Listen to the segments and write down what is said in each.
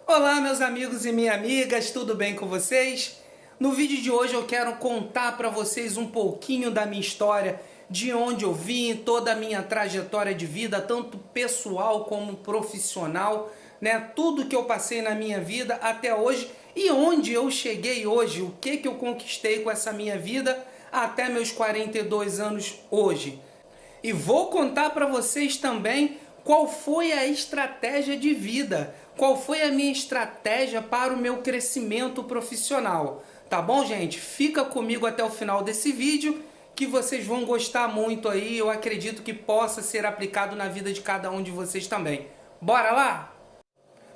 Olá, meus amigos e minhas amigas, tudo bem com vocês? No vídeo de hoje eu quero contar para vocês um pouquinho da minha história, de onde eu vim, toda a minha trajetória de vida, tanto pessoal como profissional, né? Tudo que eu passei na minha vida até hoje e onde eu cheguei hoje, o que eu conquistei com essa minha vida até meus 42 anos hoje. E vou contar para vocês também qual foi a estratégia de vida, qual foi a minha estratégia para o meu crescimento profissional. Tá bom, gente? Fica comigo até o final desse vídeo que vocês vão gostar muito aí. Eu acredito que possa ser aplicado na vida de cada um de vocês também. Bora lá?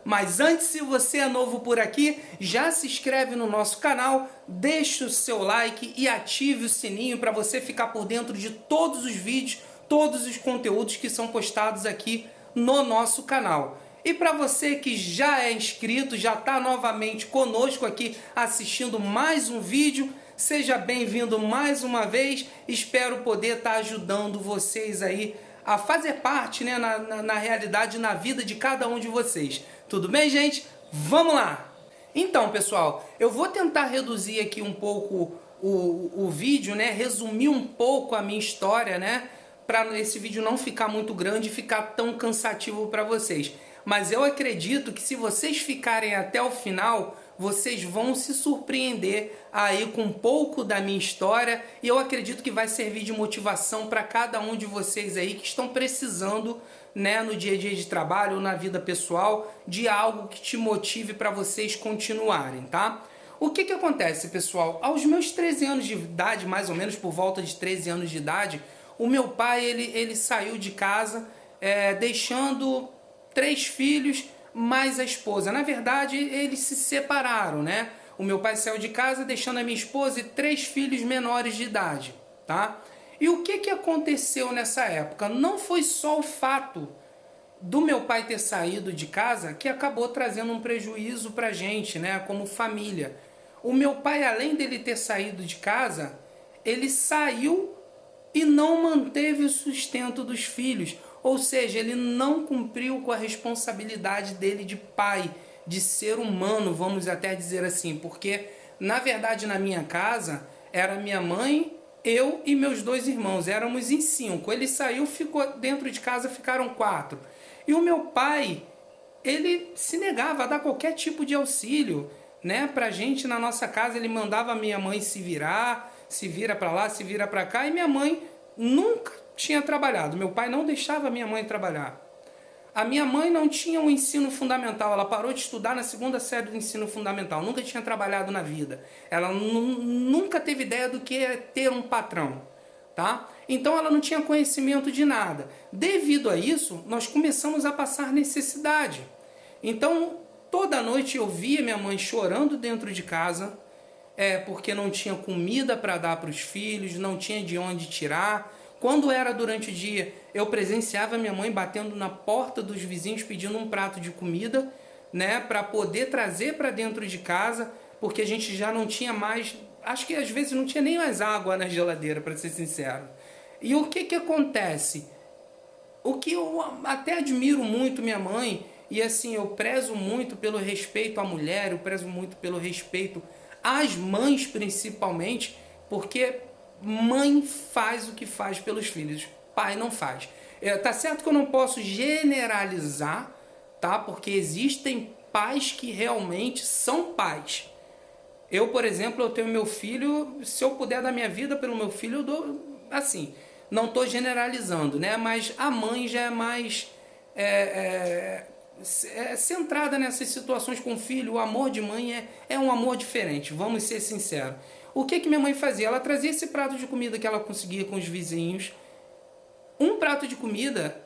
Mas antes, se você é novo por aqui, já se inscreve no nosso canal, deixa o seu like e ative o sininho para você ficar por dentro de todos os vídeos, todos os conteúdos que são postados aqui no nosso canal. E para você que já é inscrito, já está novamente conosco aqui assistindo mais um vídeo, seja bem-vindo mais uma vez. Espero poder estar ajudando vocês aí a fazer parte, né, na realidade, na vida de cada um de vocês. Tudo bem, gente? Vamos lá! Então, pessoal, eu vou tentar reduzir aqui um pouco o vídeo, né? Resumir um pouco a minha história, né? Para esse vídeo não ficar muito grande e ficar tão cansativo para vocês. Mas eu acredito que se vocês ficarem até o final, vocês vão se surpreender aí com um pouco da minha história e eu acredito que vai servir de motivação para cada um de vocês aí que estão precisando, né, no dia a dia de trabalho ou na vida pessoal, de algo que te motive para vocês continuarem, tá? O que acontece, pessoal? Aos meus 13 anos de idade, mais ou menos por volta de 13 anos de idade, o meu pai ele saiu de casa deixando 3 filhos mais a esposa. Na verdade, eles se separaram, né? O meu pai saiu de casa deixando a minha esposa e 3 filhos menores de idade, tá? E o que aconteceu nessa época? Não foi só o fato do meu pai ter saído de casa que acabou trazendo um prejuízo pra gente, né? Como família. O meu pai, além dele ter saído de casa, ele saiu e não manteve o sustento dos filhos. Ou seja, ele não cumpriu com a responsabilidade dele de pai, de ser humano, vamos até dizer assim. Porque, na verdade, na minha casa, era minha mãe, eu e meus 2 irmãos. Éramos em 5. Ele saiu, ficou dentro de casa, ficaram 4. E o meu pai, ele se negava a dar qualquer tipo de auxílio, né, pra gente na nossa casa. Ele mandava a minha mãe se virar, se vira pra lá, se vira pra cá, e minha mãe nunca tinha trabalhado. Meu pai não deixava a minha mãe trabalhar. A minha mãe não tinha um ensino fundamental, ela parou de estudar na 2ª série do ensino fundamental, nunca tinha trabalhado na vida. Ela nunca teve ideia do que é ter um patrão, tá? Então ela não tinha conhecimento de nada. Devido a isso, nós começamos a passar necessidade. Então, toda noite eu via minha mãe chorando dentro de casa, porque não tinha comida para dar para os filhos, não tinha de onde tirar. Quando era durante o dia, eu presenciava minha mãe batendo na porta dos vizinhos pedindo um prato de comida, né, para poder trazer para dentro de casa, porque a gente já não tinha mais, acho que às vezes não tinha nem mais água na geladeira, para ser sincero. E o que acontece? O que eu até admiro muito minha mãe, e assim, eu prezo muito pelo respeito à mulher, eu prezo muito pelo respeito às mães principalmente, porque mãe faz o que faz pelos filhos, pai não faz. Tá certo que eu não posso generalizar, tá? Porque existem pais que realmente são pais. Eu, por exemplo, eu tenho meu filho, se eu puder dar minha vida pelo meu filho, eu dou, assim, não estou generalizando, né? Mas a mãe já é mais centrada nessas situações com o filho. O amor de mãe é um amor diferente, vamos ser sinceros. O que minha mãe fazia? Ela trazia esse prato de comida que ela conseguia com os vizinhos. Um prato de comida,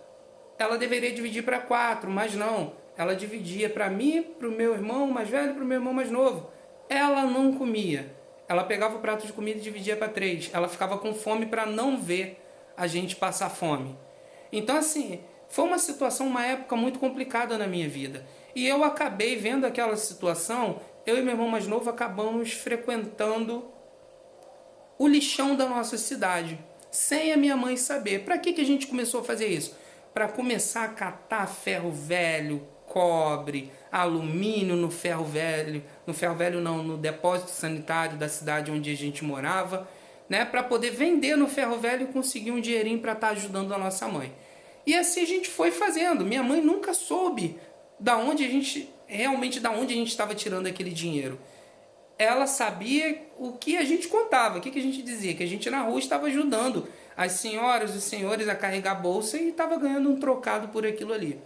ela deveria dividir para 4, mas não. Ela dividia para mim, para o meu irmão mais velho e para o meu irmão mais novo. Ela não comia. Ela pegava o prato de comida e dividia para 3. Ela ficava com fome para não ver a gente passar fome. Então, assim, foi uma situação, uma época muito complicada na minha vida. E eu acabei vendo aquela situação, eu e meu irmão mais novo acabamos frequentando o lixão da nossa cidade, sem a minha mãe saber. Para que a gente começou a fazer isso? Para começar a catar ferro velho, cobre, alumínio no ferro velho não, no depósito sanitário da cidade onde a gente morava, né, para poder vender no ferro velho e conseguir um dinheirinho para estar ajudando a nossa mãe. E assim a gente foi fazendo. Minha mãe nunca soube da onde a gente estava tirando aquele dinheiro. Ela sabia o que a gente contava, o que a gente dizia, que a gente na rua estava ajudando as senhoras, os senhores a carregar a bolsa e estava ganhando um trocado por aquilo ali.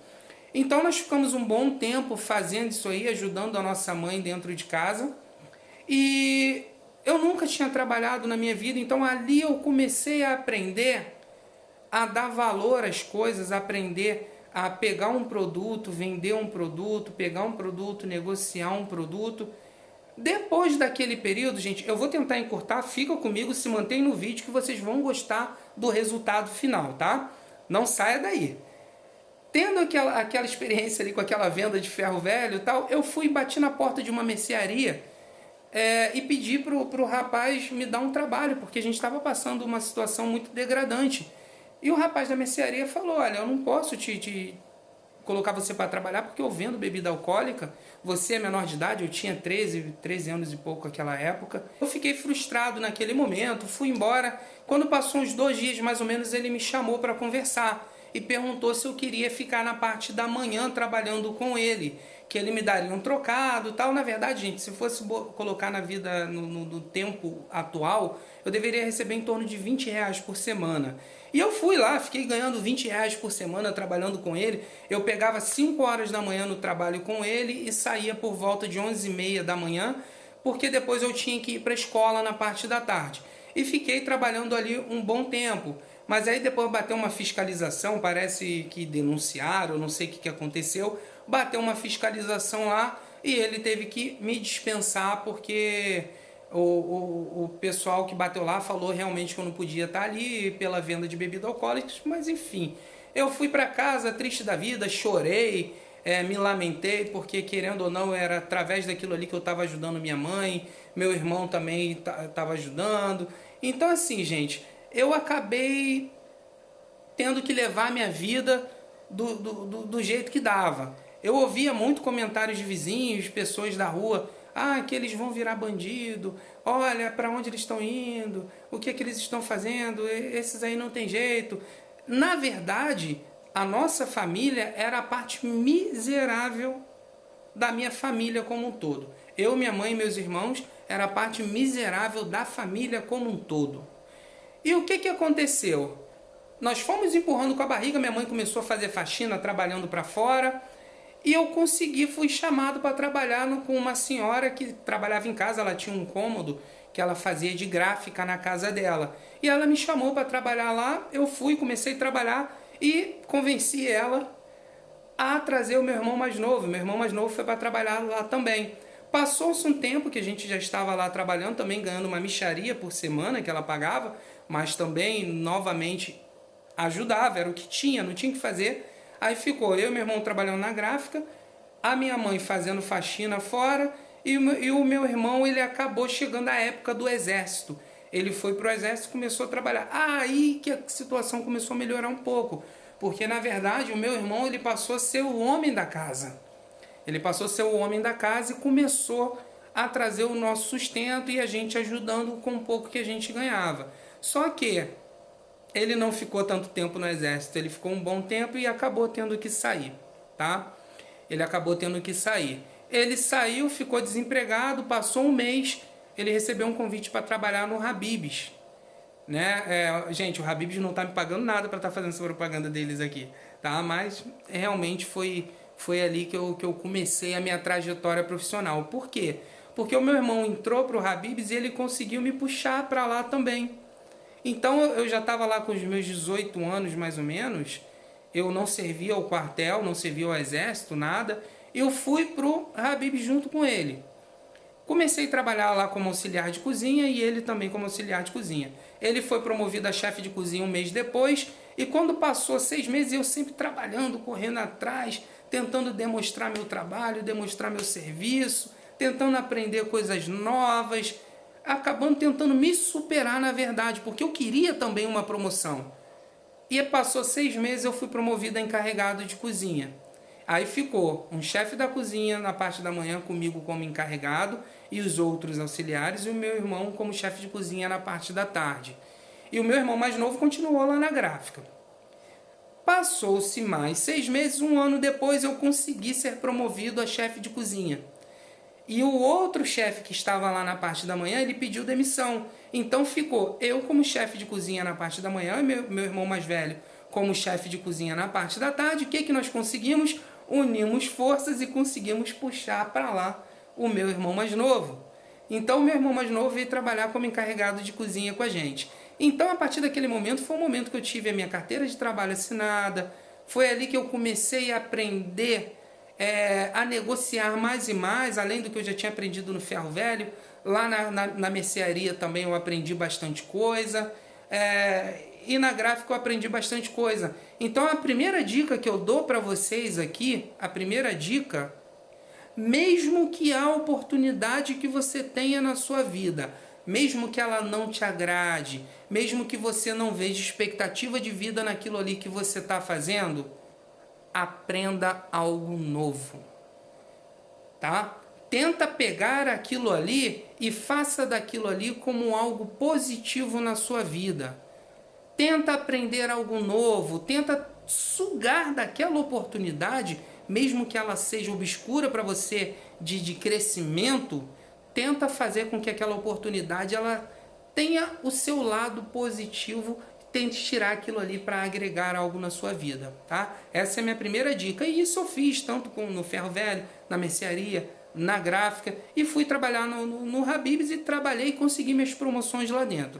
Então nós ficamos um bom tempo fazendo isso aí, ajudando a nossa mãe dentro de casa. E eu nunca tinha trabalhado na minha vida, então ali eu comecei a aprender a dar valor às coisas, a aprender a pegar um produto, vender um produto, pegar um produto, negociar um produto. Depois daquele período, gente, eu vou tentar encurtar, fica comigo, se mantém no vídeo que vocês vão gostar do resultado final, tá? Não saia daí. Tendo aquela experiência ali com aquela venda de ferro velho e tal, eu fui e bati na porta de uma mercearia e pedi pro rapaz me dar um trabalho, porque a gente estava passando uma situação muito degradante. E o rapaz da mercearia falou, olha, eu não posso te colocar você para trabalhar porque eu vendo bebida alcoólica, você é menor de idade, eu tinha 13 anos e pouco naquela época. Eu fiquei frustrado naquele momento, fui embora. Quando passou uns 2 dias mais ou menos, ele me chamou para conversar e perguntou se eu queria ficar na parte da manhã trabalhando com ele, que ele me daria um trocado e tal. Na verdade, gente, se fosse colocar na vida, no tempo atual, eu deveria receber em torno de R$ 20 por semana. E eu fui lá, fiquei ganhando R$ 20 por semana trabalhando com ele. Eu pegava 5 horas da manhã no trabalho com ele e saía por volta de 11h30 da manhã, porque depois eu tinha que ir para a escola na parte da tarde. E fiquei trabalhando ali um bom tempo. Mas aí depois bateu uma fiscalização, parece que denunciaram, não sei o que aconteceu. Bateu uma fiscalização lá e ele teve que me dispensar porque o pessoal que bateu lá falou realmente que eu não podia estar ali pela venda de bebidas alcoólicas. Mas enfim, eu fui para casa triste da vida, chorei, me lamentei, porque querendo ou não era através daquilo ali que eu estava ajudando minha mãe, meu irmão também estava ajudando. Então assim, gente, eu acabei tendo que levar a minha vida do jeito que dava. Eu ouvia muito comentários de vizinhos, pessoas da rua, que eles vão virar bandido, olha para onde eles estão indo, o que eles estão fazendo, esses aí não tem jeito. Na verdade, a nossa família era a parte miserável da minha família como um todo. Eu, minha mãe e meus irmãos era a parte miserável da família como um todo. E o que aconteceu? Nós fomos empurrando com a barriga, minha mãe começou a fazer faxina trabalhando para fora, e eu fui chamado para trabalhar com uma senhora que trabalhava em casa. Ela tinha um cômodo que ela fazia de gráfica na casa dela. E ela me chamou para trabalhar lá, eu fui, comecei a trabalhar e convenci ela a trazer o meu irmão mais novo. Meu irmão mais novo foi para trabalhar lá também. Passou-se um tempo que a gente já estava lá trabalhando, também ganhando uma mixaria por semana que ela pagava, mas também, novamente, ajudava, era o que tinha, não tinha o que fazer. Aí ficou eu e meu irmão trabalhando na gráfica, a minha mãe fazendo faxina fora, e o meu irmão, ele acabou chegando à época do exército. Ele foi para o exército e começou a trabalhar. Aí que a situação começou a melhorar um pouco, porque na verdade o meu irmão, ele passou a ser o homem da casa. Ele passou a ser o homem da casa e começou a trazer o nosso sustento e a gente ajudando com um pouco que a gente ganhava. Só que ele não ficou tanto tempo no exército, ele ficou um bom tempo e acabou tendo que sair, tá? Ele acabou tendo que sair. Ele saiu, ficou desempregado, passou um mês, ele recebeu um convite para trabalhar no Habib's, né? Gente, o Habib's não tá me pagando nada para estar fazendo essa propaganda deles aqui, tá? Mas realmente foi ali que eu comecei a minha trajetória profissional. Por quê? Porque o meu irmão entrou para o Habib's e ele conseguiu me puxar para lá também. Então eu já estava lá com os meus 18 anos mais ou menos, eu não servia ao quartel, não servia ao exército, nada. Eu fui para o Habib's junto com ele. Comecei a trabalhar lá como auxiliar de cozinha e ele também como auxiliar de cozinha. Ele foi promovido a chefe de cozinha um mês depois e quando passou 6 meses eu sempre trabalhando, correndo atrás, tentando demonstrar meu trabalho, demonstrar meu serviço, tentando aprender coisas novas, acabando tentando me superar na verdade, porque eu queria também uma promoção. E passou 6 meses eu fui promovido a encarregado de cozinha. Aí ficou um chefe da cozinha na parte da manhã comigo como encarregado e os outros auxiliares, e o meu irmão como chefe de cozinha na parte da tarde. E o meu irmão mais novo continuou lá na gráfica. Passou-se mais 6 meses, um ano depois eu consegui ser promovido a chefe de cozinha. E o outro chefe que estava lá na parte da manhã, ele pediu demissão. Então ficou eu como chefe de cozinha na parte da manhã e meu irmão mais velho como chefe de cozinha na parte da tarde. O que nós conseguimos? Unimos forças e conseguimos puxar para lá o meu irmão mais novo. Então o meu irmão mais novo veio trabalhar como encarregado de cozinha com a gente. Então a partir daquele momento foi o momento que eu tive a minha carteira de trabalho assinada. Foi ali que eu comecei a aprender a negociar mais e mais, além do que eu já tinha aprendido no ferro velho. Lá na mercearia também eu aprendi bastante coisa. E na gráfica eu aprendi bastante coisa. Então a primeira dica que eu dou para vocês aqui, a primeira dica, mesmo que a oportunidade que você tenha na sua vida, mesmo que ela não te agrade, mesmo que você não veja expectativa de vida naquilo ali que você está fazendo, aprenda algo novo, tá? Tenta pegar aquilo ali e faça daquilo ali como algo positivo na sua vida. Tenta aprender algo novo, tenta sugar daquela oportunidade, mesmo que ela seja obscura para você de crescimento, tenta fazer com que aquela oportunidade ela tenha o seu lado positivo, tente tirar aquilo ali para agregar algo na sua vida, tá? Essa é a minha primeira dica, e isso eu fiz tanto no ferro velho, na mercearia, na gráfica, e fui trabalhar no Habib's e trabalhei e consegui minhas promoções lá dentro.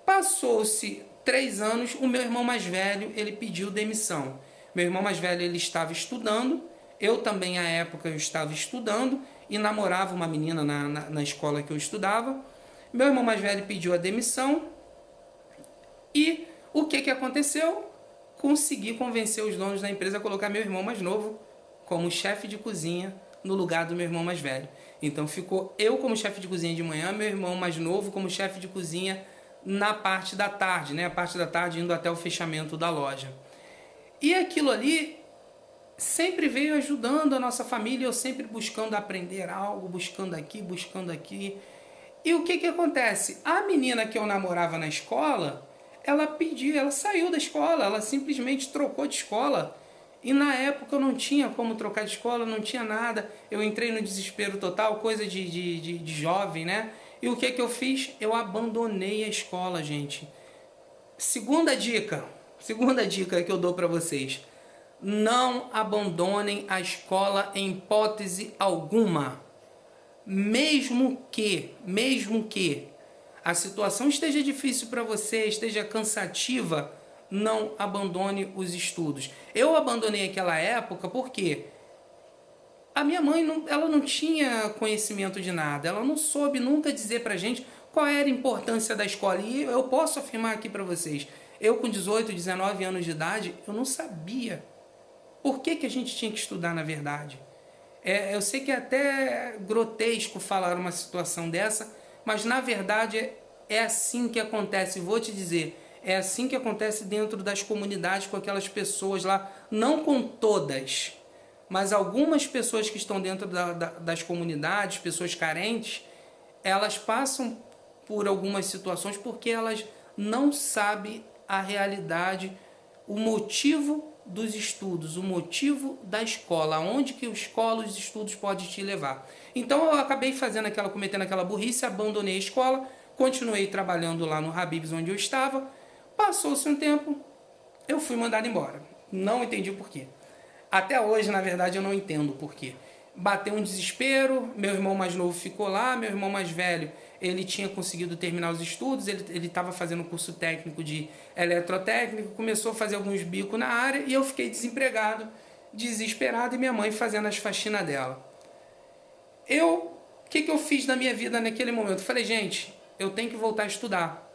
Passou-se 3 anos, o meu irmão mais velho, ele pediu demissão. Meu irmão mais velho, ele estava estudando, eu também, à época, eu estava estudando e namorava uma menina na escola que eu estudava. Meu irmão mais velho pediu a demissão e o que aconteceu? Consegui convencer os donos da empresa a colocar meu irmão mais novo como chefe de cozinha no lugar do meu irmão mais velho. Então ficou eu como chefe de cozinha de manhã, meu irmão mais novo como chefe de cozinha na parte da tarde, né? A parte da tarde indo até o fechamento da loja. E aquilo ali sempre veio ajudando a nossa família, eu sempre buscando aprender algo, buscando aqui, buscando aqui. E o que acontece? A menina que eu namorava na escola, ela pediu, ela saiu da escola, ela simplesmente trocou de escola. E na época eu não tinha como trocar de escola, não tinha nada. Eu entrei no desespero total, coisa de jovem, né? E o que eu fiz? Eu abandonei a escola, gente. Segunda dica que eu dou para vocês. Não abandonem a escola em hipótese alguma. Mesmo que a situação esteja difícil para você, esteja cansativa, não abandone os estudos. Eu abandonei aquela época porque a minha mãe ela não tinha conhecimento de nada, ela não soube nunca dizer pra gente qual era a importância da escola. E eu posso afirmar aqui para vocês, eu com 18, 19 anos de idade, eu não sabia por que a gente tinha que estudar na verdade. Eu sei que é até grotesco falar uma situação dessa, mas na verdade é assim que acontece, vou te dizer, é assim que acontece dentro das comunidades com aquelas pessoas lá, não com todas, mas algumas pessoas que estão dentro das comunidades, pessoas carentes, elas passam por algumas situações porque elas não sabem a realidade, o motivo dos estudos, o motivo da escola, aonde que a escola, os estudos podem te levar. Então eu acabei cometendo aquela burrice, abandonei a escola, continuei trabalhando lá no Habib's onde eu estava, passou-se um tempo, eu fui mandado embora. Não entendi o porquê. Até hoje, na verdade, eu não entendo o porquê. Bateu um desespero, meu irmão mais novo ficou lá, meu irmão mais velho, ele tinha conseguido terminar os estudos, ele estava fazendo um curso técnico de eletrotécnico, começou a fazer alguns bicos na área e eu fiquei desempregado, desesperado, e minha mãe fazendo as faxinas dela. O que eu fiz na minha vida naquele momento? Eu falei, gente, eu tenho que voltar a estudar.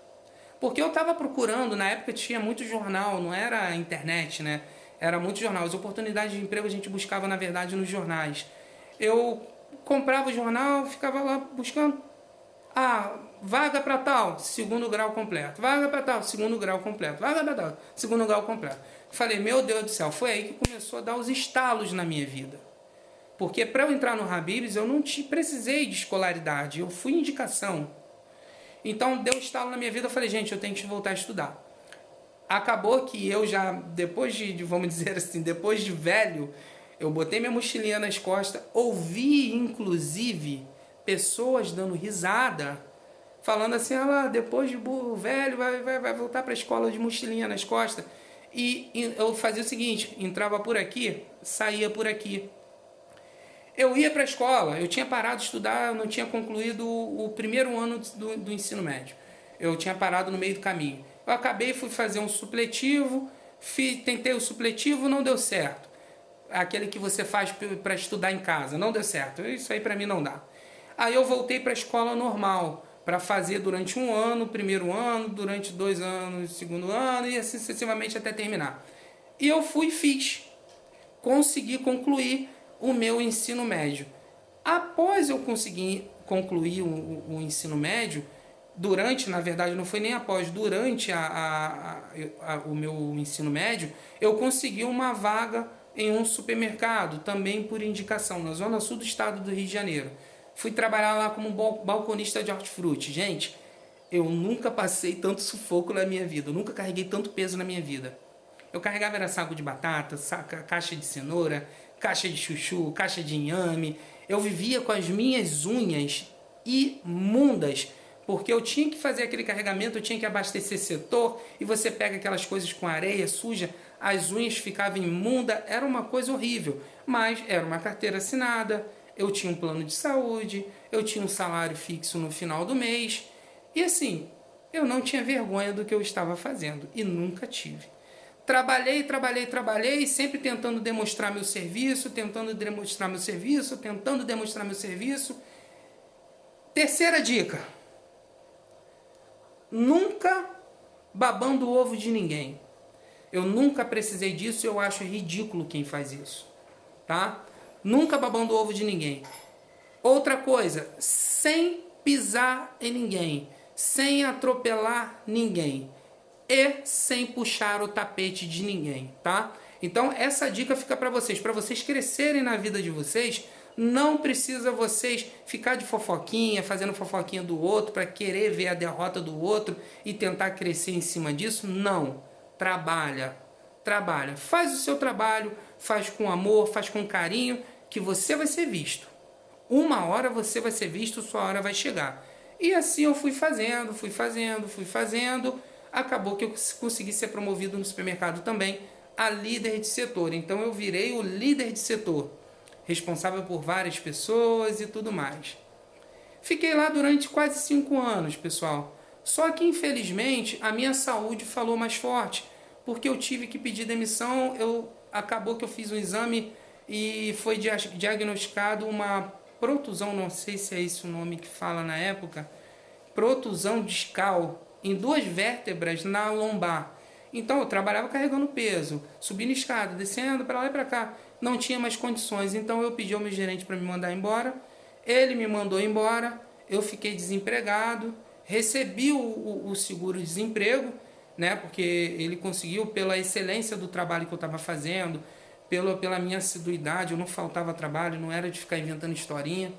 Porque eu estava procurando, na época tinha muito jornal, não era a internet, né? Era muito jornal. As oportunidades de emprego a gente buscava, na verdade, nos jornais. Eu comprava o jornal, ficava lá buscando. Vaga para tal, segundo grau completo. Vaga para tal, segundo grau completo. Vaga para tal, segundo grau completo. Falei, meu Deus do céu, foi aí que começou a dar os estalos na minha vida. Porque para eu entrar no Habib's, eu não precisei de escolaridade, eu fui indicação. Então deu estalo na minha vida, eu falei, gente, eu tenho que voltar a estudar. Acabou que eu já, depois vamos dizer assim, depois de velho, eu botei minha mochilinha nas costas, ouvi inclusive pessoas dando risada, falando assim, ah lá, depois de burro velho vai voltar para a escola de mochilinha nas costas. E eu fazia o seguinte, entrava por aqui, saía por aqui. Eu ia para a escola, eu tinha parado de estudar, eu não tinha concluído o primeiro ano do ensino médio. Eu tinha parado no meio do caminho. Eu acabei, fui fazer um supletivo, tentei o supletivo, não deu certo. Aquele que você faz para estudar em casa, não deu certo. Isso aí para mim não dá. Aí eu voltei para a escola normal, para fazer durante um ano, primeiro ano, durante 2 anos, segundo ano, e assim sucessivamente até terminar. E eu fui e fiz. Consegui concluir o meu ensino médio. Após eu conseguir concluir o ensino médio, na verdade não foi nem após, durante o meu ensino médio, eu consegui uma vaga em um supermercado, também por indicação, na zona sul do estado do Rio de Janeiro. Fui trabalhar lá como balconista de hortifruti. Gente, eu nunca passei tanto sufoco na minha vida, eu nunca carreguei tanto peso na minha vida. Eu carregava era saco de batata, caixa de cenoura, caixa de chuchu, caixa de inhame. Eu vivia com as minhas unhas imundas, porque eu tinha que fazer aquele carregamento, eu tinha que abastecer setor, e você pega aquelas coisas com areia suja, as unhas ficavam imundas, era uma coisa horrível. Mas era uma carteira assinada, eu tinha um plano de saúde, eu tinha um salário fixo no final do mês, e assim, eu não tinha vergonha do que eu estava fazendo, e nunca tive. Trabalhei, sempre tentando demonstrar meu serviço, Terceira dica: nunca babando o ovo de ninguém. Eu nunca precisei disso, eu acho ridículo quem faz isso, tá? Nunca babando o ovo de ninguém. Outra coisa, sem pisar em ninguém, sem atropelar ninguém e sem puxar o tapete de ninguém, tá? Então essa dica fica para vocês crescerem na vida de vocês. Não precisa vocês ficar de fofoquinha, fazendo fofoquinha do outro para querer ver a derrota do outro e tentar crescer em cima disso. Não. Trabalha. Faz o seu trabalho, faz com amor, faz com carinho, que você vai ser visto. Uma hora você vai ser visto, sua hora vai chegar. E assim eu fui fazendo. Acabou que eu consegui ser promovido no supermercado também a líder de setor. Então eu virei o líder de setor, responsável por várias pessoas e tudo mais. Fiquei lá durante quase 5 anos, pessoal. Só que, infelizmente, a minha saúde falou mais forte, porque eu tive que pedir demissão. Acabou que eu fiz um exame e foi diagnosticado uma protusão, não sei se é esse o nome que fala na época, protusão discal em 2 vértebras na lombar. Então eu trabalhava carregando peso, subindo escada, descendo para lá e para cá. Não tinha mais condições, então eu pedi ao meu gerente para me mandar embora. Ele me mandou embora, eu fiquei desempregado, recebi o seguro-desemprego, né, porque ele conseguiu, pela excelência do trabalho que eu estava fazendo, pela minha assiduidade, eu não faltava trabalho, não era de ficar inventando historinha.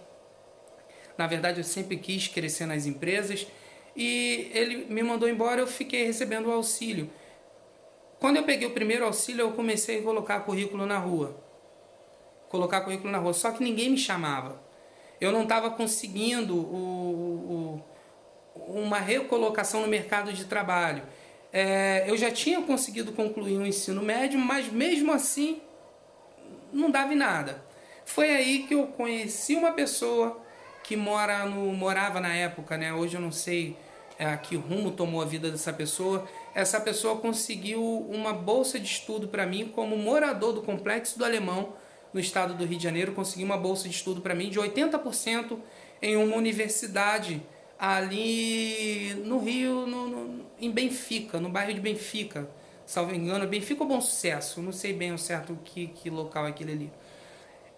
Na verdade, eu sempre quis crescer nas empresas, e ele me mandou embora, eu fiquei recebendo o auxílio. Quando eu peguei o primeiro auxílio, eu comecei a colocar currículo na rua. Só que ninguém me chamava. Eu não estava conseguindo uma recolocação no mercado de trabalho. Eu já tinha conseguido concluir o ensino médio, mas mesmo assim não dava em nada. Foi aí que eu conheci uma pessoa que morava na época, né? Hoje eu não sei que rumo tomou a vida dessa pessoa. Essa pessoa conseguiu uma bolsa de estudo para mim, como morador do Complexo do Alemão, no estado do Rio de Janeiro. Conseguiu uma bolsa de estudo para mim de 80% em uma universidade ali no Rio, em Benfica, no bairro de Benfica, salvo engano, Benfica ou Bom Sucesso, não sei bem o certo que local é aquele ali.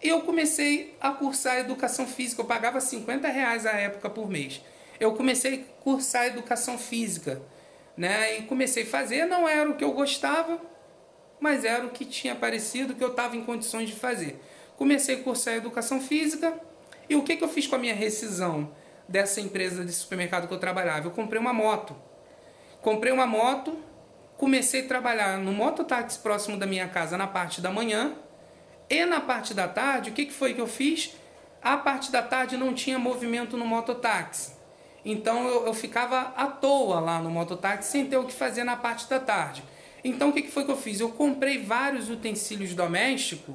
E eu comecei a cursar educação física, eu pagava R$50 à época por mês. Eu comecei a cursar educação física, né? E comecei a fazer, não era o que eu gostava, mas era o que tinha aparecido, que eu estava em condições de fazer. Comecei a cursar Educação Física, e o que eu fiz com a minha rescisão dessa empresa de supermercado que eu trabalhava? Eu comprei uma moto. Comprei uma moto, comecei a trabalhar no mototáxi próximo da minha casa na parte da manhã, e na parte da tarde, o que foi que eu fiz? A parte da tarde não tinha movimento no mototáxi. Então eu ficava à toa lá no mototáxi sem ter o que fazer na parte da tarde. Então o que foi que eu fiz? Eu comprei vários utensílios domésticos.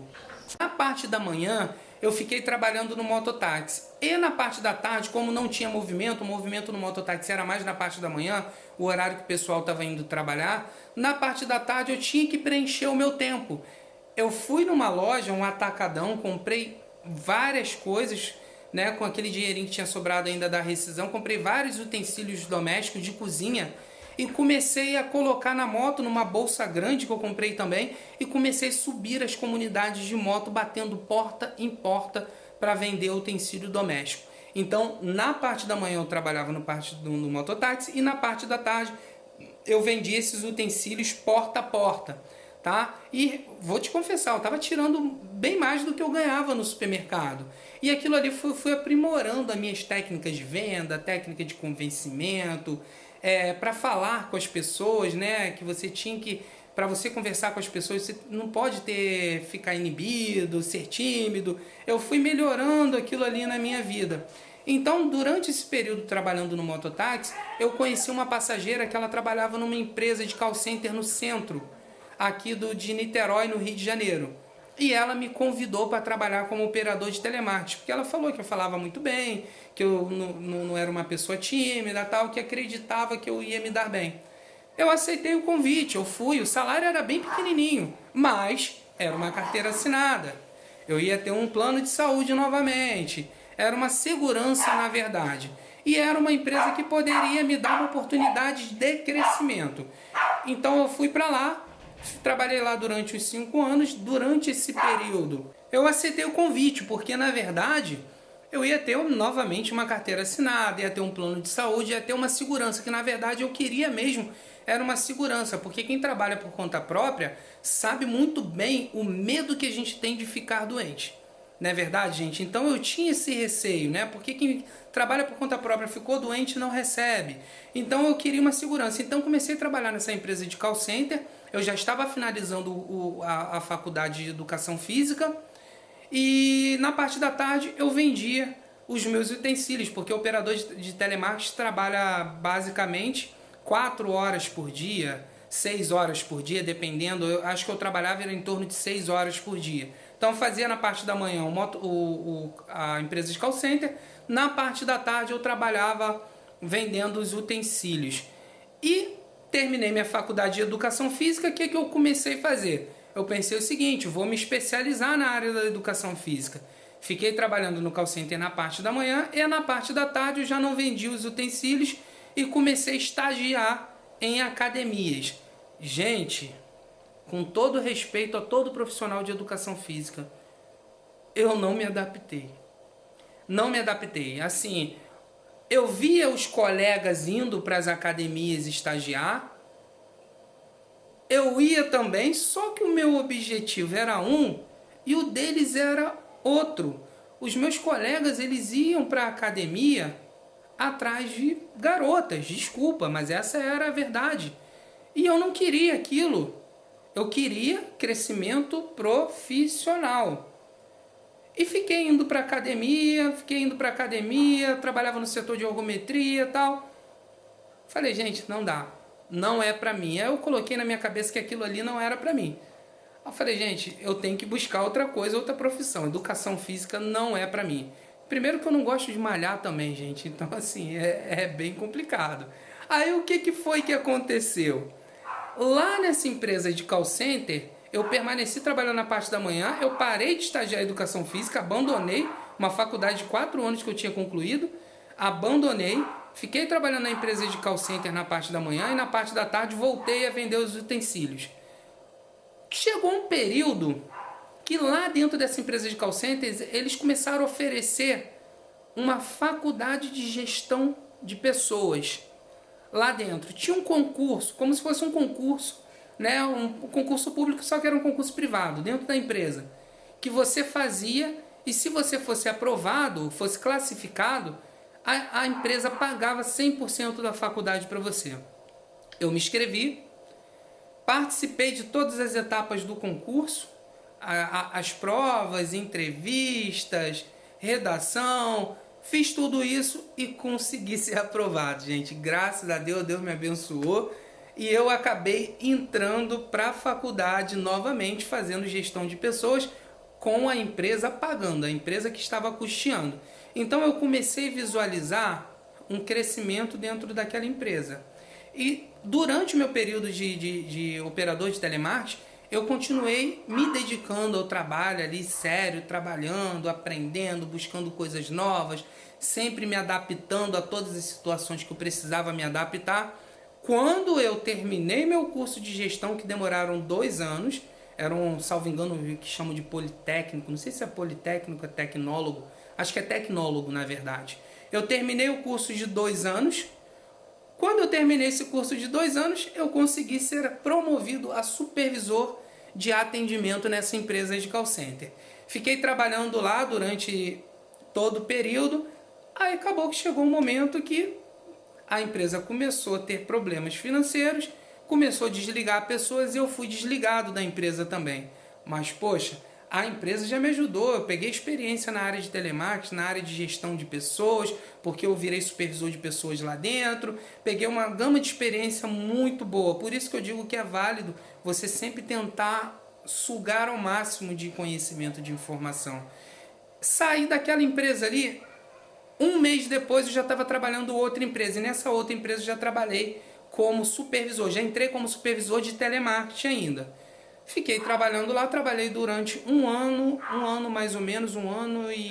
Na parte da manhã eu fiquei trabalhando no mototáxi. E na parte da tarde, como não tinha movimento, o movimento no mototáxi era mais na parte da manhã, o horário que o pessoal estava indo trabalhar, na parte da tarde eu tinha que preencher o meu tempo. Eu fui numa loja, um atacadão, comprei várias coisas, né, com aquele dinheirinho que tinha sobrado ainda da rescisão, comprei vários utensílios domésticos de cozinha e comecei a colocar na moto, numa bolsa grande que eu comprei também, e comecei a subir as comunidades de moto, batendo porta em porta para vender utensílio doméstico. Então, na parte da manhã eu trabalhava no mototáxi e na parte da tarde eu vendia esses utensílios porta a porta. Tá? E vou te confessar, eu estava tirando bem mais do que eu ganhava no supermercado. E aquilo ali fui aprimorando as minhas técnicas de venda, técnica de convencimento, para falar com as pessoas, né? Que você tinha que, para você conversar com as pessoas, você não pode ficar inibido, ser tímido. Eu fui melhorando aquilo ali na minha vida. Então, durante esse período trabalhando no mototáxi, eu conheci uma passageira que ela trabalhava numa empresa de call center no centro aqui de Niterói, no Rio de Janeiro. E ela me convidou para trabalhar como operador de telemarketing, porque ela falou que eu falava muito bem, que eu não era uma pessoa tímida, tal, que acreditava que eu ia me dar bem. Eu aceitei o convite, eu fui, o salário era bem pequenininho, mas era uma carteira assinada. Eu ia ter um plano de saúde novamente, era uma segurança na verdade. E era uma empresa que poderia me dar uma oportunidade de crescimento. Então eu fui para lá, trabalhei lá durante os 5 anos. Durante esse período eu aceitei o convite, porque na verdade eu ia ter novamente uma carteira assinada, ia ter um plano de saúde, ia ter uma segurança, que na verdade eu queria mesmo, era uma segurança, porque quem trabalha por conta própria sabe muito bem o medo que a gente tem de ficar doente. Não é verdade, gente? Então eu tinha esse receio, né? Porque quem trabalha por conta própria ficou doente não recebe. Então eu queria uma segurança. Então comecei a trabalhar nessa empresa de call center. Eu já estava finalizando a faculdade de Educação Física. E na parte da tarde eu vendia os meus utensílios, porque o operador de telemarketing trabalha basicamente 4 horas por dia, 6 horas por dia, dependendo. Eu acho que eu trabalhava em torno de 6 horas por dia. Então eu fazia na parte da manhã a empresa de call center, na parte da tarde eu trabalhava vendendo os utensílios. E terminei minha faculdade de Educação Física. O que eu comecei a fazer? Eu pensei o seguinte, vou me especializar na área da Educação Física. Fiquei trabalhando no call center na parte da manhã e na parte da tarde eu já não vendi os utensílios e comecei a estagiar em academias. Gente, com todo respeito a todo profissional de educação física, eu não me adaptei. Não me adaptei. Assim, eu via os colegas indo para as academias estagiar, eu ia também, só que o meu objetivo era um e o deles era outro. Os meus colegas, eles iam para a academia atrás de garotas, desculpa, mas essa era a verdade. E eu não queria aquilo. Eu queria crescimento profissional. E fiquei indo para academia, trabalhava no setor de ergometria e tal. Falei, gente, não dá. Não é para mim. Aí eu coloquei na minha cabeça que aquilo ali não era para mim. Eu falei, gente, eu tenho que buscar outra coisa, outra profissão. Educação física não é para mim. Primeiro que eu não gosto de malhar também, gente. Então, assim, é bem complicado. Aí o que foi que aconteceu? Lá nessa empresa de call center, eu permaneci trabalhando na parte da manhã, eu parei de estagiar em Educação Física, abandonei uma faculdade de 4 anos que eu tinha concluído, abandonei, fiquei trabalhando na empresa de call center na parte da manhã e na parte da tarde voltei a vender os utensílios. Chegou um período que lá dentro dessa empresa de call centers, eles começaram a oferecer uma faculdade de gestão de pessoas. Lá dentro tinha um concurso, como se fosse um concurso né, um concurso público, só que era um concurso privado, dentro da empresa, que você fazia e se você fosse aprovado, fosse classificado, a empresa pagava 100% da faculdade para você. Eu me inscrevi, participei de todas as etapas do concurso, as provas, entrevistas, redação, fiz tudo isso e consegui ser aprovado, gente. Graças a Deus, Deus me abençoou e eu acabei entrando para a faculdade novamente, fazendo gestão de pessoas com a empresa pagando, a empresa que estava custeando. Então eu comecei a visualizar um crescimento dentro daquela empresa. E durante o meu período de operador de telemarketing, eu continuei me dedicando ao trabalho ali, sério, trabalhando, aprendendo, buscando coisas novas, sempre me adaptando a todas as situações que eu precisava me adaptar. Quando eu terminei meu curso de gestão, que demoraram 2 anos, era um, salvo engano, que chamam de politécnico, não sei se é politécnico, é tecnólogo, acho que é tecnólogo na verdade. Eu terminei o curso de 2 anos. Quando eu terminei esse curso de 2 anos, eu consegui ser promovido a supervisor de atendimento nessa empresa de call center. Fiquei trabalhando lá durante todo o período, aí acabou que chegou um momento que a empresa começou a ter problemas financeiros, começou a desligar pessoas e eu fui desligado da empresa também. Mas, poxa, a empresa já me ajudou, eu peguei experiência na área de telemarketing, na área de gestão de pessoas, porque eu virei supervisor de pessoas lá dentro, peguei uma gama de experiência muito boa, por isso que eu digo que é válido você sempre tentar sugar ao máximo de conhecimento, de informação. Saí daquela empresa ali, 1 mês depois eu já estava trabalhando em outra empresa, e nessa outra empresa eu já trabalhei como supervisor, já entrei como supervisor de telemarketing ainda. Fiquei trabalhando lá, trabalhei durante um ano mais ou menos, 1 ano e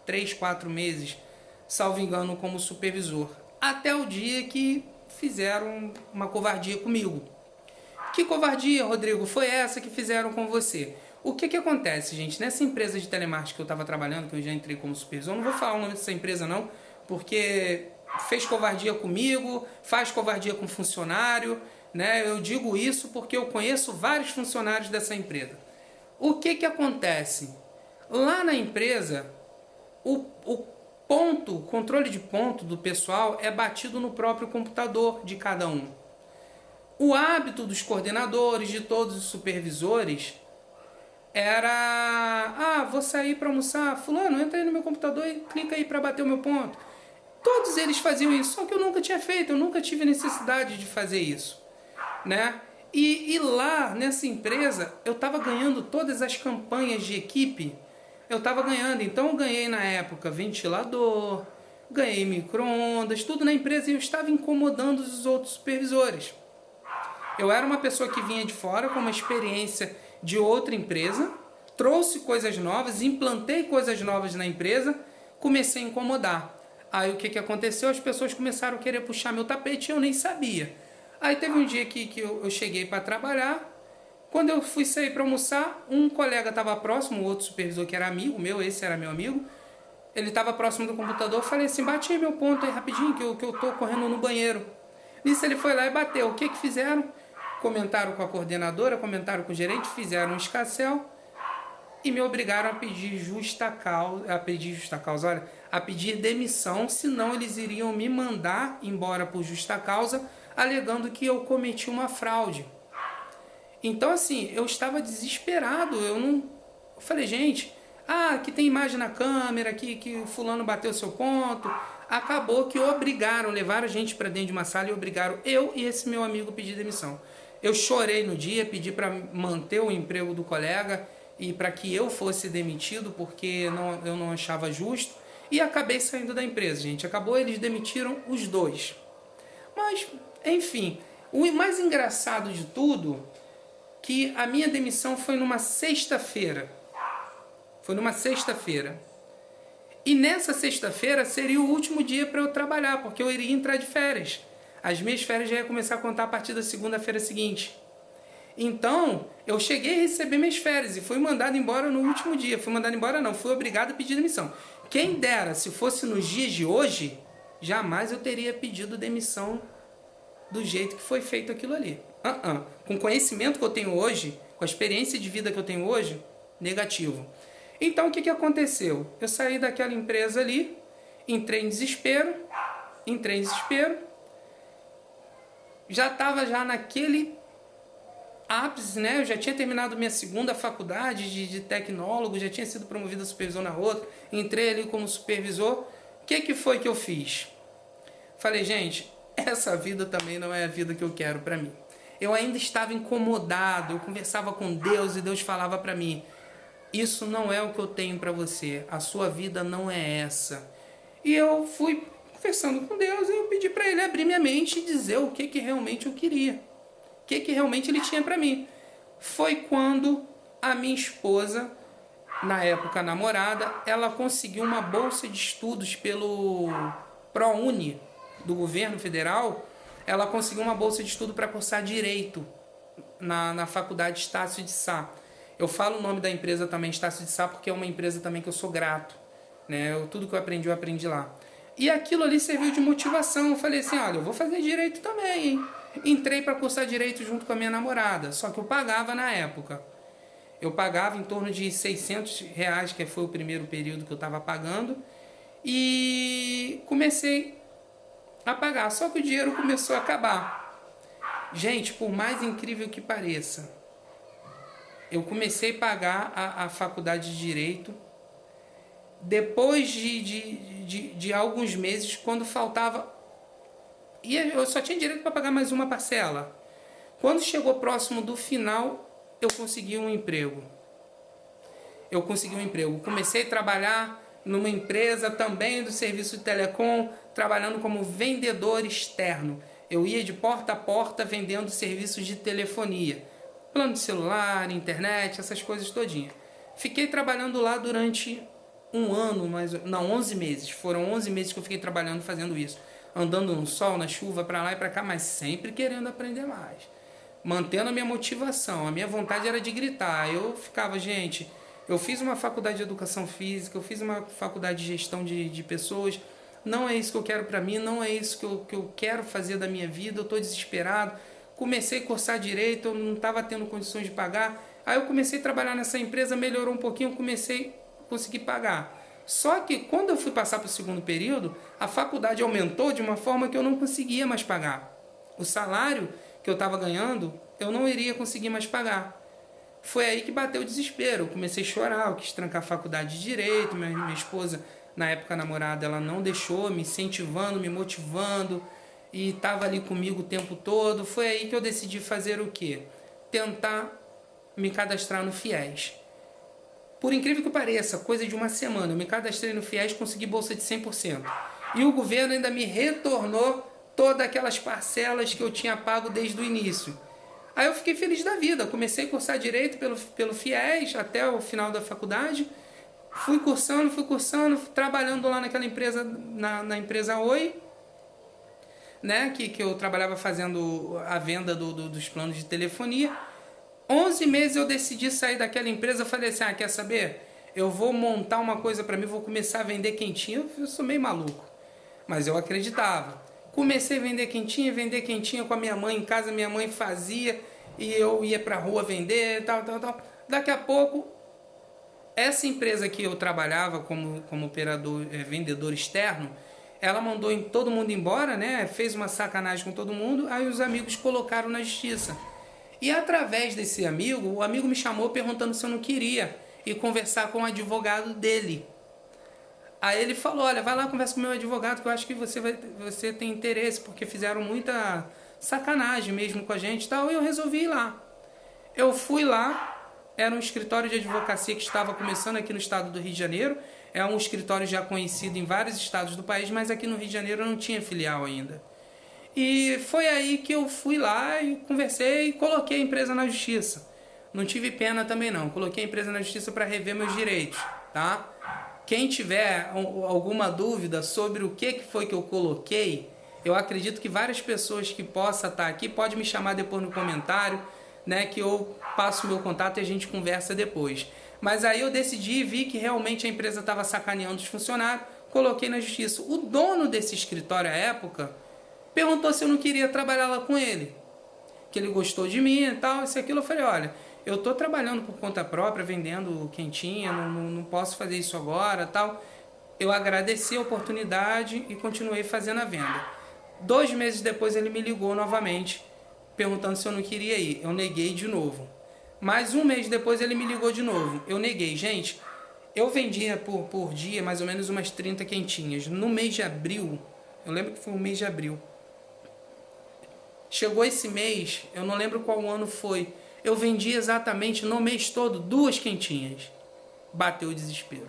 3, 4 meses, salvo engano, como supervisor. Até o dia que fizeram uma covardia comigo. Que covardia, Rodrigo, foi essa que fizeram com você? O que acontece, gente? Nessa empresa de telemarketing que eu estava trabalhando, que eu já entrei como supervisor, não vou falar o nome dessa empresa não, porque fez covardia comigo, faz covardia com funcionário, né? Eu digo isso porque eu conheço vários funcionários dessa empresa. O que acontece? Lá na empresa, o controle de ponto do pessoal é batido no próprio computador de cada um. O hábito dos coordenadores, de todos os supervisores, era: vou sair para almoçar, fulano, entra aí no meu computador e clica aí para bater o meu ponto. Todos eles faziam isso, só que eu nunca tinha feito, eu nunca tive necessidade de fazer isso, né? E lá nessa empresa eu estava ganhando todas as campanhas de equipe, eu estava ganhando. Então eu ganhei na época ventilador, ganhei micro-ondas, tudo na empresa, e eu estava incomodando os outros supervisores. Eu era uma pessoa que vinha de fora com uma experiência de outra empresa, trouxe coisas novas, implantei coisas novas na empresa, comecei a incomodar. Aí o que aconteceu? As pessoas começaram a querer puxar meu tapete e eu nem sabia. Aí teve um dia que eu cheguei para trabalhar. Quando eu fui sair para almoçar, um colega estava próximo, o outro supervisor que era amigo meu, esse era meu amigo, ele estava próximo do computador. Eu falei assim: bate aí meu ponto aí rapidinho, que eu estou correndo no banheiro. Nisso ele foi lá e bateu. O que fizeram? Comentaram com a coordenadora, comentaram com o gerente, fizeram um escarcéu e me obrigaram a pedir justa causa, a pedir demissão, senão eles iriam me mandar embora por justa causa, alegando que eu cometi uma fraude. Então assim, eu estava desesperado, eu falei: gente, aqui tem imagem na câmera, que o fulano bateu seu ponto. Acabou que levaram a gente para dentro de uma sala e obrigaram eu e esse meu amigo a pedir demissão. Eu chorei no dia, pedi para manter o emprego do colega e para que eu fosse demitido, porque eu não achava justo, e acabei saindo da empresa, gente. Eles demitiram os dois. Mas, enfim, o mais engraçado de tudo, que a minha demissão foi numa sexta-feira. E nessa sexta-feira seria o último dia para eu trabalhar, porque eu iria entrar de férias. As minhas férias já iam começar a contar a partir da segunda-feira seguinte. Então, eu cheguei a receber minhas férias e fui mandado embora no último dia. Fui obrigado a pedir demissão. Quem dera, se fosse nos dias de hoje, jamais eu teria pedido demissão do jeito que foi feito aquilo ali. Com o conhecimento que eu tenho hoje, com a experiência de vida que eu tenho hoje, negativo. Então, o que aconteceu? Eu saí daquela empresa ali, entrei em desespero, já estava já naquele ápice, né? Eu já tinha terminado minha segunda faculdade de tecnólogo, já tinha sido promovido a supervisor na outra, entrei ali como supervisor. O que foi que eu fiz? Falei, gente, essa vida também não é a vida que eu quero para mim. Eu ainda estava incomodado, eu conversava com Deus e Deus falava para mim, isso não é o que eu tenho para você, a sua vida não é essa. E eu fui conversando com Deus e eu pedi para Ele abrir minha mente e dizer o que realmente eu queria, o que realmente Ele tinha para mim. Foi quando a minha esposa, na época namorada, ela conseguiu uma bolsa de estudos pelo ProUni do governo federal. Ela conseguiu uma bolsa de estudo para cursar Direito na faculdade Estácio de Sá. Eu falo o nome da empresa também, Estácio de Sá, porque é uma empresa também que eu sou grato, né? Tudo que eu aprendi lá. E aquilo ali serviu de motivação. Eu falei assim, olha, eu vou fazer Direito também, hein? Entrei para cursar Direito junto com a minha namorada, só que eu pagava na época. Eu pagava em torno de R$600, que foi o primeiro período que eu estava pagando, e comecei a pagar, só que o dinheiro começou a acabar. Gente, por mais incrível que pareça, eu comecei a pagar a faculdade de Direito depois de alguns meses, quando faltava, e eu só tinha direito para pagar mais uma parcela. Quando chegou próximo do final, eu consegui um emprego. Comecei a trabalhar numa empresa também do serviço de telecom, trabalhando como vendedor externo. Eu ia de porta a porta vendendo serviços de telefonia, plano de celular, internet, essas coisas todinha. Fiquei trabalhando lá durante um ano, 11 meses. Foram 11 meses que eu fiquei trabalhando fazendo isso. Andando no sol, na chuva, para lá e para cá, mas sempre querendo aprender mais. Mantendo a minha motivação. A minha vontade era de gritar. Eu ficava, gente, eu fiz uma faculdade de educação física, eu fiz uma faculdade de gestão de pessoas. Não é isso que eu quero para mim, não é isso que eu quero fazer da minha vida. Eu estou desesperado. Comecei a cursar Direito, eu não estava tendo condições de pagar. Aí eu comecei a trabalhar nessa empresa, melhorou um pouquinho, eu comecei a conseguir pagar. Só que quando eu fui passar para o segundo período, a faculdade aumentou de uma forma que eu não conseguia mais pagar. O salário que eu estava ganhando, eu não iria conseguir mais pagar. Foi aí que bateu o desespero. Eu comecei a chorar, eu quis trancar a faculdade de Direito. Minha esposa, na época namorada, ela não deixou, me incentivando, me motivando, e estava ali comigo o tempo todo. Foi aí que eu decidi fazer o quê? Tentar me cadastrar no FIES. Por incrível que pareça, coisa de uma semana, eu me cadastrei no FIES e consegui bolsa de 100%. E o governo ainda me retornou todas aquelas parcelas que eu tinha pago desde o início. Aí eu fiquei feliz da vida, comecei a cursar Direito pelo FIES até o final da faculdade. Fui cursando, trabalhando lá naquela empresa, na empresa Oi, né, que eu trabalhava fazendo a venda dos planos de telefonia. 11 meses eu decidi sair daquela empresa. Eu falei assim, quer saber? Eu vou montar uma coisa para mim, vou começar a vender quentinha. Eu sou meio maluco, mas eu acreditava. Comecei a vender quentinha com a minha mãe em casa. Minha mãe fazia e eu ia pra rua vender, tal. Daqui a pouco, essa empresa que eu trabalhava como operador, vendedor externo, ela mandou todo mundo embora, né? Fez uma sacanagem com todo mundo. Aí os amigos colocaram na justiça. E através desse amigo, o amigo me chamou perguntando se eu não queria ir conversar com o advogado dele. Aí ele falou, olha, vai lá conversa com o meu advogado, que eu acho que você tem interesse, porque fizeram muita sacanagem mesmo com a gente e tal. E eu resolvi ir lá. Eu fui lá, era um escritório de advocacia que estava começando aqui no estado do Rio de Janeiro. É um escritório já conhecido em vários estados do país, mas aqui no Rio de Janeiro não tinha filial ainda. E foi aí que eu fui lá e conversei e coloquei a empresa na justiça. Não tive pena também não, coloquei a empresa na justiça para rever meus direitos, tá? Quem tiver alguma dúvida sobre o que foi que eu coloquei, eu acredito que várias pessoas que possam estar aqui podem me chamar depois no comentário, né, que eu passo o meu contato e a gente conversa depois. Mas aí eu decidi e vi que realmente a empresa estava sacaneando os funcionários, coloquei na justiça. O dono desse escritório à época perguntou se eu não queria trabalhar lá com ele. que ele gostou de mim e tal, isso e aquilo. Eu falei, olha, eu tô trabalhando por conta própria, vendendo quentinha, não posso fazer isso agora, tal. Eu agradeci a oportunidade e continuei fazendo a venda. 2 meses depois ele me ligou novamente, perguntando se eu não queria ir. Eu neguei de novo. Mais 1 mês depois ele me ligou de novo. Eu neguei. Gente, eu vendia por dia mais ou menos umas 30 quentinhas. No mês de abril, eu lembro que foi o mês de abril. Chegou esse mês, eu não lembro qual ano foi. Eu vendi exatamente no mês todo 2 quentinhas. Bateu o desespero.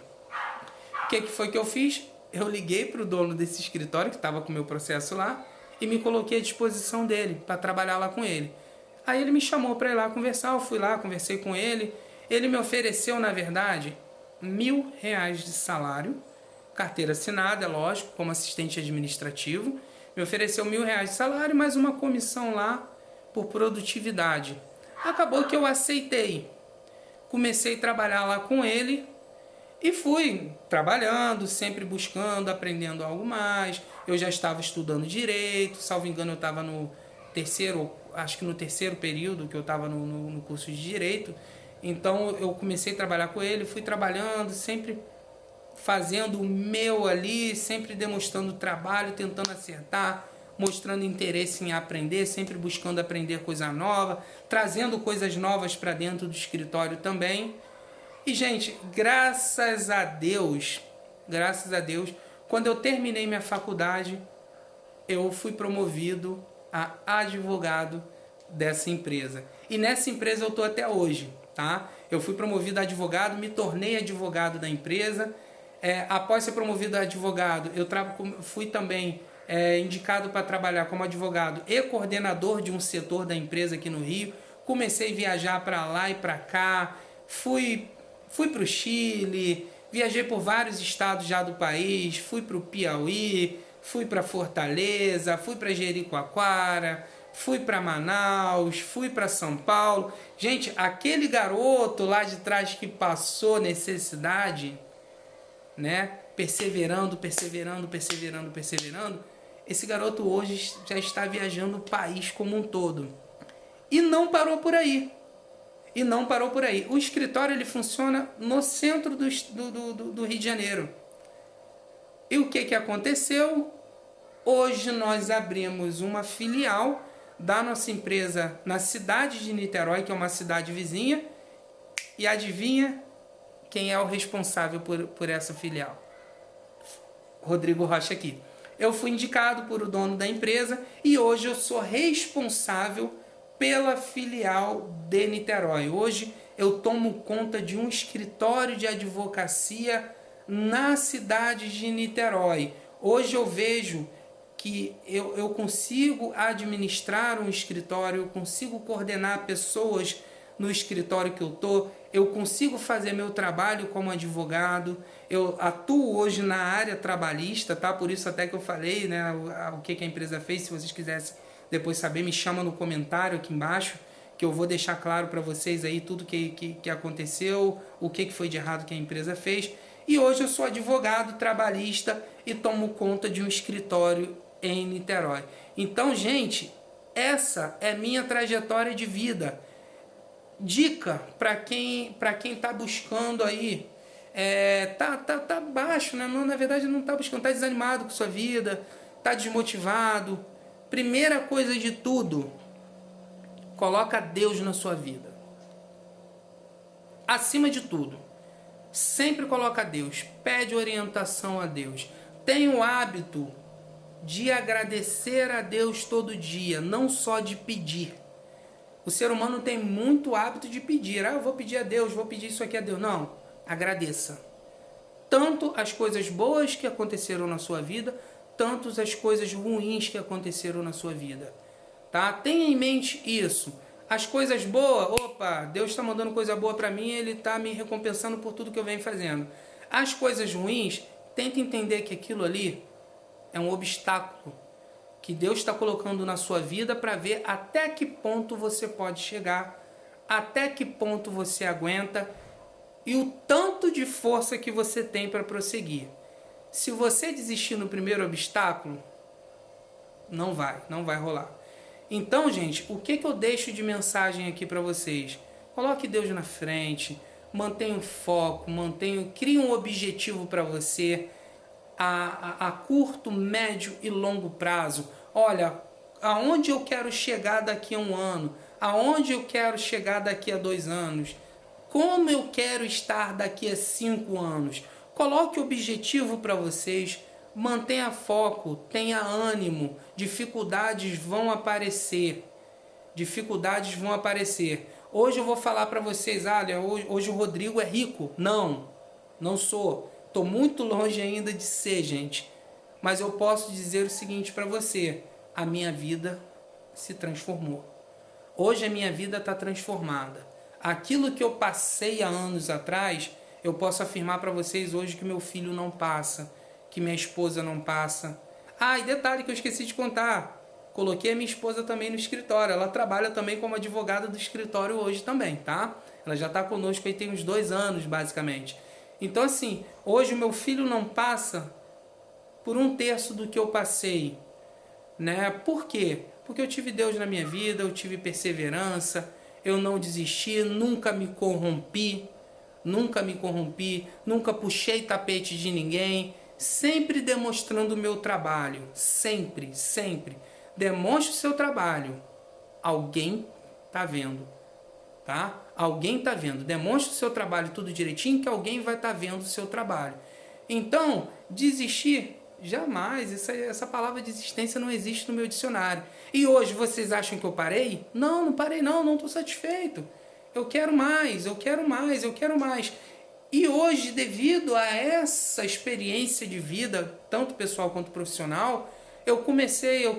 O que foi que eu fiz? Eu liguei para o dono desse escritório, que estava com o meu processo lá, e me coloquei à disposição dele, para trabalhar lá com ele. Aí ele me chamou para ir lá conversar, eu fui lá, conversei com ele. Ele me ofereceu, na verdade, R$1.000 de salário, carteira assinada, é lógico, como assistente administrativo. Me ofereceu R$1.000 de salário, mais uma comissão lá por produtividade. Acabou que eu aceitei. Comecei a trabalhar lá com ele e fui trabalhando, sempre buscando, aprendendo algo mais. Eu já estava estudando direito, salvo engano eu estava no terceiro, acho que no terceiro período que eu estava no curso de direito. Então eu comecei a trabalhar com ele, fui trabalhando, sempre fazendo o meu ali, sempre demonstrando trabalho, tentando acertar, mostrando interesse em aprender, sempre buscando aprender coisa nova, trazendo coisas novas para dentro do escritório também. E, gente, graças a Deus, quando eu terminei minha faculdade, eu fui promovido a advogado dessa empresa. E nessa empresa eu estou até hoje, tá? Eu fui promovido a advogado, me tornei advogado da empresa. Após ser promovido a advogado, eu fui também indicado para trabalhar como advogado e coordenador de um setor da empresa aqui no Rio. Comecei a viajar para lá e para cá, fui para o Chile, viajei por vários estados já do país, fui para o Piauí, fui para Fortaleza, fui para Jericoacoara, fui para Manaus, fui para São Paulo. Gente, aquele garoto lá de trás que passou necessidade, né? Perseverando, esse garoto hoje já está viajando o país como um todo. E não parou por aí. O escritório ele funciona no centro do Rio de Janeiro. E o que aconteceu? Hoje nós abrimos uma filial da nossa empresa na cidade de Niterói, que é uma cidade vizinha. E adivinha quem é o responsável por essa filial? Rodrigo Rocha aqui. Eu fui indicado por o dono da empresa e hoje eu sou responsável pela filial de Niterói. Hoje eu tomo conta de um escritório de advocacia na cidade de Niterói. Hoje eu vejo que eu consigo administrar um escritório, eu consigo coordenar pessoas no escritório que eu estou, eu consigo fazer meu trabalho como advogado, eu atuo hoje na área trabalhista, tá? Por isso até que eu falei, né, o que a empresa fez. Se vocês quisessem depois saber, me chama no comentário aqui embaixo, que eu vou deixar claro para vocês aí tudo que aconteceu, o que foi de errado que a empresa fez. E hoje eu sou advogado trabalhista e tomo conta de um escritório em Niterói. Então, gente, essa é minha trajetória de vida. Dica para quem está buscando aí, tá baixo, né? Não, na verdade não está buscando, está desanimado com sua vida, está desmotivado. Primeira coisa de tudo, coloca Deus na sua vida. Acima de tudo, sempre coloca Deus, pede orientação a Deus. Tenha o hábito de agradecer a Deus todo dia, não só de pedir. O ser humano tem muito hábito de pedir. Eu vou pedir a Deus, vou pedir isso aqui a Deus. Não, agradeça. Tanto as coisas boas que aconteceram na sua vida, tanto as coisas ruins que aconteceram na sua vida. Tá? Tenha em mente isso. As coisas boas, opa, Deus está mandando coisa boa para mim, Ele está me recompensando por tudo que eu venho fazendo. As coisas ruins, tenta entender que aquilo ali é um obstáculo que Deus está colocando na sua vida para ver até que ponto você pode chegar, até que ponto você aguenta e o tanto de força que você tem para prosseguir. Se você desistir no primeiro obstáculo, não vai rolar. Então, gente, o que eu deixo de mensagem aqui para vocês? Coloque Deus na frente, mantenha o foco, crie um objetivo para você a curto, médio e longo prazo. Olha, aonde eu quero chegar daqui a 1 ano? Aonde eu quero chegar daqui a 2 anos? Como eu quero estar daqui a 5 anos? Coloque objetivo para vocês, mantenha foco, tenha ânimo, dificuldades vão aparecer. Dificuldades vão aparecer. Hoje eu vou falar para vocês, olha, hoje o Rodrigo é rico. Não, não sou. Estou muito longe ainda de ser, gente. Mas eu posso dizer o seguinte para você, a minha vida se transformou. Hoje a minha vida está transformada. Aquilo que eu passei há anos atrás, eu posso afirmar para vocês hoje que meu filho não passa, que minha esposa não passa. Ah, e detalhe que eu esqueci de contar. Coloquei a minha esposa também no escritório. Ela trabalha também como advogada do escritório hoje também, tá? Ela já está conosco aí tem uns 2 anos, basicamente. Então, assim, hoje o meu filho não passa por 1/3 do que eu passei, né? Por quê? Porque eu tive Deus na minha vida, eu tive perseverança, eu não desisti, nunca me corrompi, nunca puxei tapete de ninguém, sempre demonstrando o meu trabalho, sempre. Demonstre o seu trabalho, alguém tá vendo, tá? Alguém tá vendo, demonstre o seu trabalho tudo direitinho que alguém vai estar vendo o seu trabalho. Então, desistir, jamais, essa palavra desistência não existe no meu dicionário. E hoje vocês acham que eu parei? Não parei não estou satisfeito. Eu quero mais. E hoje, devido a essa experiência de vida, tanto pessoal quanto profissional, eu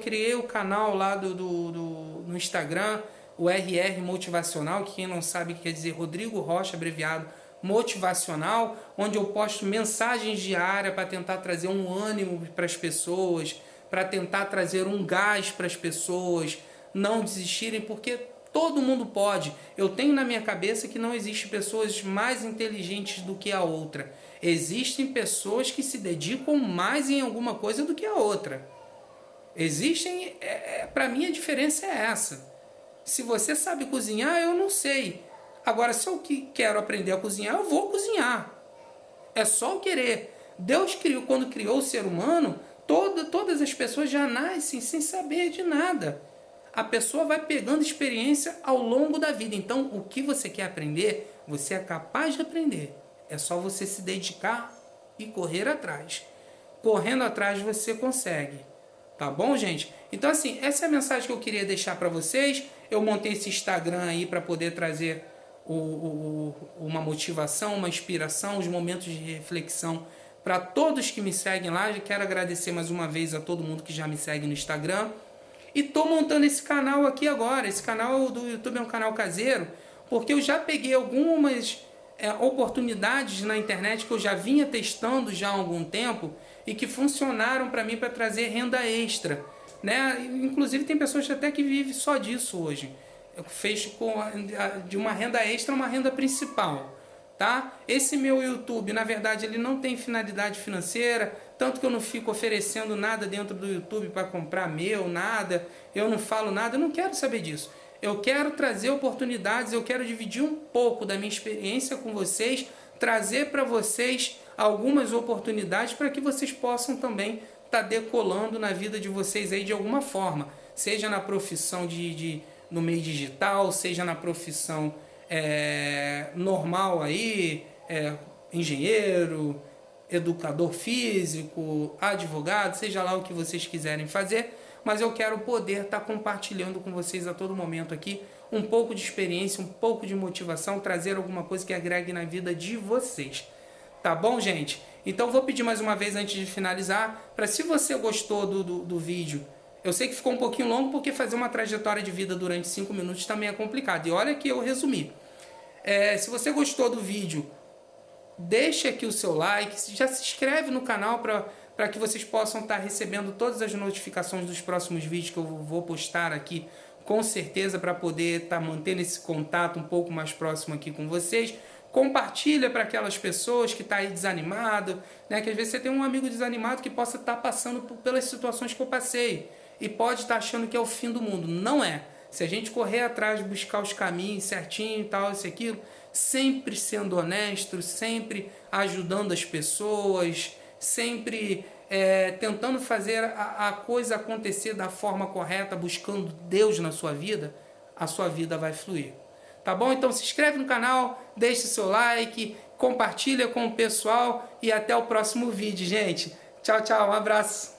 criei o canal lá no Instagram, o RR Motivacional, que quem não sabe quer dizer Rodrigo Rocha, abreviado, motivacional, onde eu posto mensagens diárias para tentar trazer um ânimo para as pessoas, para tentar trazer um gás para as pessoas não desistirem, porque todo mundo pode. Eu tenho na minha cabeça que não existe pessoas mais inteligentes do que a outra. Existem pessoas que se dedicam mais em alguma coisa do que a outra. Para mim a diferença é essa. Se você sabe cozinhar, eu não sei. Agora, se eu quero aprender a cozinhar, eu vou cozinhar. É só o querer. Deus quando criou o ser humano, todas as pessoas já nascem sem saber de nada. A pessoa vai pegando experiência ao longo da vida. Então, o que você quer aprender, você é capaz de aprender. É só você se dedicar e correr atrás. Correndo atrás você consegue. Tá bom, gente? Então, assim, essa é a mensagem que eu queria deixar para vocês. Eu montei esse Instagram aí para poder trazer uma motivação, uma inspiração, os momentos de reflexão para todos que me seguem lá. Já quero agradecer mais uma vez a todo mundo que já me segue no Instagram. E tô montando esse canal aqui agora. Esse canal do YouTube é um canal caseiro, porque eu já peguei algumas oportunidades na internet que eu já vinha testando já há algum tempo e que funcionaram para mim para trazer renda extra, né? Inclusive tem pessoas até que vivem só disso hoje. Eu fecho de uma renda extra uma renda principal, tá? Esse meu YouTube, na verdade, ele não tem finalidade financeira, tanto que eu não fico oferecendo nada dentro do YouTube para comprar nada, eu não falo nada, eu não quero saber disso. Eu quero trazer oportunidades, eu quero dividir um pouco da minha experiência com vocês, trazer para vocês algumas oportunidades para que vocês possam também estar decolando na vida de vocês aí de alguma forma, seja na profissão no meio digital, seja na profissão normal aí, engenheiro, educador físico, advogado, seja lá o que vocês quiserem fazer, mas eu quero poder estar compartilhando com vocês a todo momento aqui um pouco de experiência, um pouco de motivação, trazer alguma coisa que agregue na vida de vocês. Tá bom, gente? Então vou pedir mais uma vez antes de finalizar, para se você gostou do vídeo, eu sei que ficou um pouquinho longo porque fazer uma trajetória de vida durante 5 minutos também é complicado. E olha que eu resumi. Se você gostou do vídeo, deixe aqui o seu like, já se inscreve no canal para que vocês possam estar recebendo todas as notificações dos próximos vídeos que eu vou postar aqui, com certeza, para poder estar mantendo esse contato um pouco mais próximo aqui com vocês. Compartilha para aquelas pessoas que estão aí desanimado, né? Que às vezes você tem um amigo desanimado que possa estar passando pelas situações que eu passei. e pode estar achando que é o fim do mundo. Não é. Se a gente correr atrás, buscar os caminhos certinho e tal, isso e aquilo, sempre sendo honesto, sempre ajudando as pessoas, sempre tentando fazer a coisa acontecer da forma correta, buscando Deus na sua vida, a sua vida vai fluir. Tá bom? Então se inscreve no canal, deixe seu like, compartilha com o pessoal e até o próximo vídeo, gente. Tchau, tchau, um abraço.